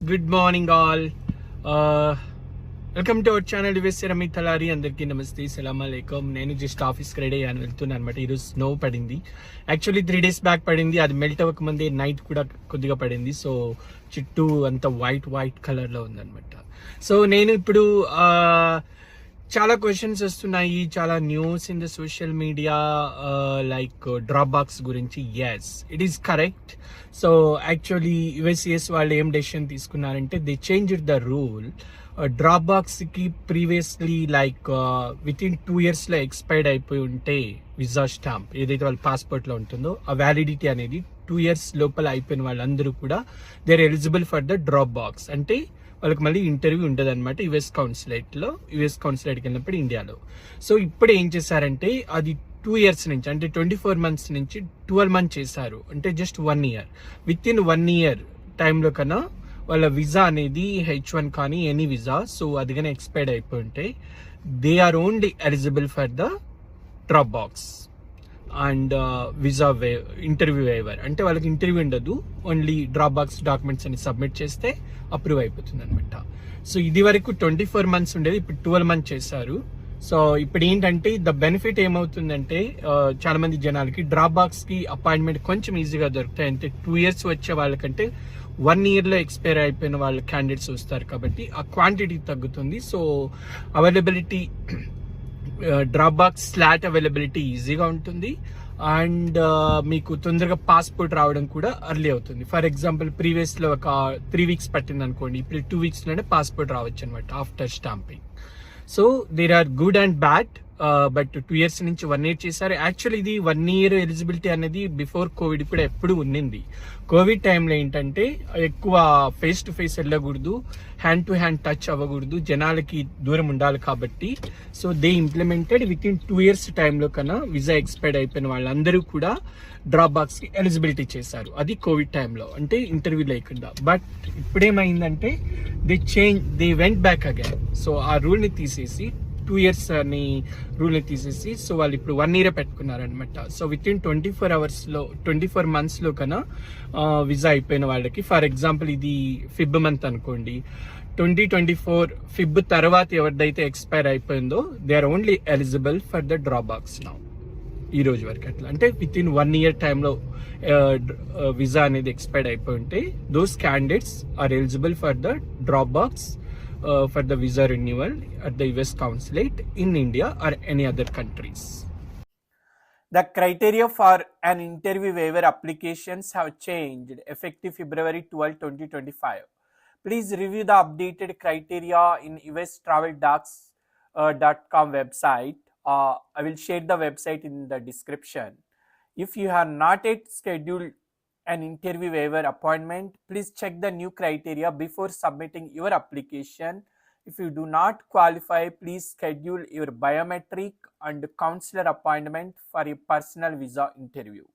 Good morning all. Welcome to our channel USA Ramit Talari. అందరికీ నమస్తే, సలాం అలైకుం. నేను జస్ట్ ఆఫీస్కి రెడీ అయ్యాను, వెళ్తున్నాను అనమాట. ఈరోజు స్నో పడింది. యాక్చువల్లీ 3 days బ్యాక్ పడింది. అది మెల్ట్ అవ్వక ముందే నైట్ కూడా కొద్దిగా పడింది. సో చుట్టూ అంతా వైట్ కలర్లో ఉందన్నమాట. సో నేను ఇప్పుడు చాలా క్వశ్చన్స్ వస్తున్నాయి, చాలా news in the social media like drop box గురించి. Yes, it is correct. So actually USCIS వాళ్ళు ఏం డెసిషన్ తీసుకున్నారంటే they changed the rule. Drop బాక్స్కి ప్రీవియస్లీ లైక్ విత్ ఇన్ 2 yearsలో ఎక్స్పైర్డ్ అయిపోయి ఉంటే విజా స్టాంప్ ఏదైతే వాళ్ళ పాస్పోర్ట్లో ఉంటుందో ఆ వ్యాలిడిటీ అనేది 2 years లోపల అయిపోయిన వాళ్ళందరూ కూడా they are eligible for the drop box. అంటే వాళ్ళకి మళ్ళీ ఇంటర్వ్యూ ఉండదు అనమాట యుఎస్ కౌన్సిలేట్కి వెళ్ళినప్పుడు ఇండియాలో. సో ఇప్పుడు ఏం చేశారంటే అది 2 years నుంచి, అంటే 24 months నుంచి 12 months చేశారు. అంటే just 1 year. With in 1 year టైంలో కన్నా వాళ్ళ విజా అనేది H1 కానీ ఎనీ విజా, సో అది కానీ ఎక్స్పైర్డ్ అయిపోయి ఉంటే they are only eligible for the drop box and visa interview waiver. అంటే వాళ్ళకి ఇంటర్వ్యూ ఉండదు, ఓన్లీ డ్రాప్ బాక్స్ డాక్యుమెంట్స్ అని సబ్మిట్ చేస్తే అప్రూవ్ అయిపోతుంది అనమాట. సో ఇది వరకు 24 months ఉండేది, ఇప్పుడు 12 months చేశారు. సో ఇప్పుడు ఏంటంటే ద బెనిఫిట్ ఏమవుతుందంటే చాలా మంది జనాలకి డ్రాప్ బాక్స్ కి అపాయింట్మెంట్ కొంచెం ఈజీగా దొరుకుతాయి. అంటే 2 years వచ్చే వాళ్ళకంటే 1 yearలో ఎక్స్పైర్ అయిపోయిన వాళ్ళ క్యాండిడేట్స్ వస్తారు కాబట్టి ఆ క్వాంటిటీ తగ్గుతుంది. So availability, drop box slot availability ఈజీగా ఉంటుంది. అండ్ మీకు తొందరగా పాస్పోర్ట్ రావడం కూడా అర్లీ అవుతుంది. ఫర్ ఎగ్జాంపుల్ ప్రీవియస్లో ఒక 3 weeks పట్టింది అనుకోండి, ఇప్పుడు 2 weeksలోనే పాస్పోర్ట్ రావచ్చు అనమాట after stamping. So there are good and bad. But 2 years నుంచి 1 year చేశారు. యాక్చువల్లీ ఇది 1 year ఎలిజిబిలిటీ అనేది బిఫోర్ కోవిడ్ కూడా ఎప్పుడు ఉన్నింది. కోవిడ్ టైంలో ఏంటంటే ఎక్కువ ఫేస్ టు ఫేస్ వెళ్ళకూడదు, హ్యాండ్ టు హ్యాండ్ టచ్ అవ్వకూడదు, జనాలకి దూరం ఉండాలి కాబట్టి so they implemented with in 2 years టైంలో కన్నా విజా ఎక్స్పైర్డ్ అయిపోయిన వాళ్ళందరూ కూడా డ్రాప్ బాక్స్కి ఎలిజిబిలిటీ చేశారు. అది కోవిడ్ టైంలో, అంటే ఇంటర్వ్యూ లేకుండా. బట్ ఇప్పుడేమైందంటే they went back again. So ఆ రూల్ని తీసేసి 2 years అని రూల్ని తీసేసి సో వాళ్ళు ఇప్పుడు 1 year పెట్టుకున్నారనమాట. సో విత్ ఇన్ 24 monthsలో కన్నా విజా అయిపోయిన వాళ్ళకి, ఫర్ ఎగ్జాంపుల్ ఇది ఫిబ్ మంత్ అనుకోండి, 2024 ఫిబ్ తర్వాత ఎవరిదైతే ఎక్స్పైర్ అయిపోయిందో they are only eligible for the drop box now. ఈ రోజు వరకు అట్లా, అంటే విత్ ఇన్ 1 year టైంలో విజా అనేది ఎక్స్పైర్డ్ అయిపోయి ఉంటే those candidates are eligible for the drop box for the visa renewal at the US consulate in India or any other countries. The criteria for an interview waiver applications have changed effective February 12, 2025. Please review the updated criteria in ustraveldocs.com website. I will share the website in the description. If you have not yet scheduled an interview waiver appointment, please check the new criteria before submitting your application. If you do not qualify, please schedule your biometric and counselor appointment for a personal visa interview.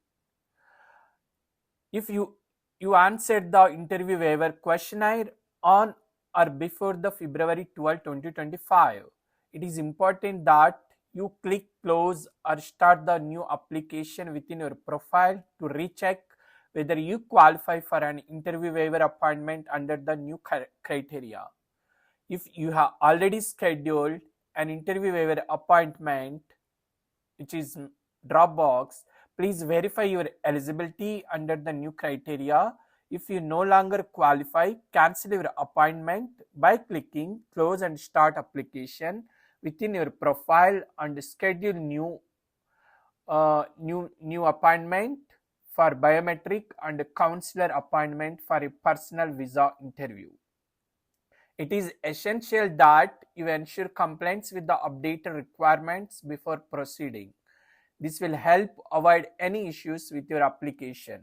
If you answered the interview waiver questionnaire on or before the February 12, 2025, it is important that you click close or start the new application within your profile to recheck whether you qualify for an interview waiver appointment under the new criteria. If you have already scheduled an interview waiver appointment, which is Dropbox, please verify your eligibility under the new criteria. If you no longer qualify, cancel your appointment by clicking close and start application within your profile and schedule new appointment for biometric and counselor appointment for a personal visa interview. It is essential that you ensure compliance with the updated requirements before proceeding. This will help avoid any issues with your application.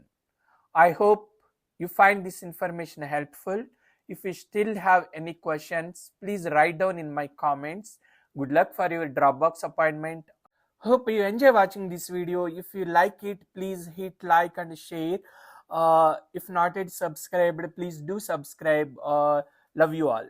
I hope you find this information helpful. If you still have any questions, please write down in my comments. Good luck for your Dropbox appointment. Hope you enjoy watching this video. If you like it, please hit like and share. If not yet subscribed, please do subscribe. Love you all.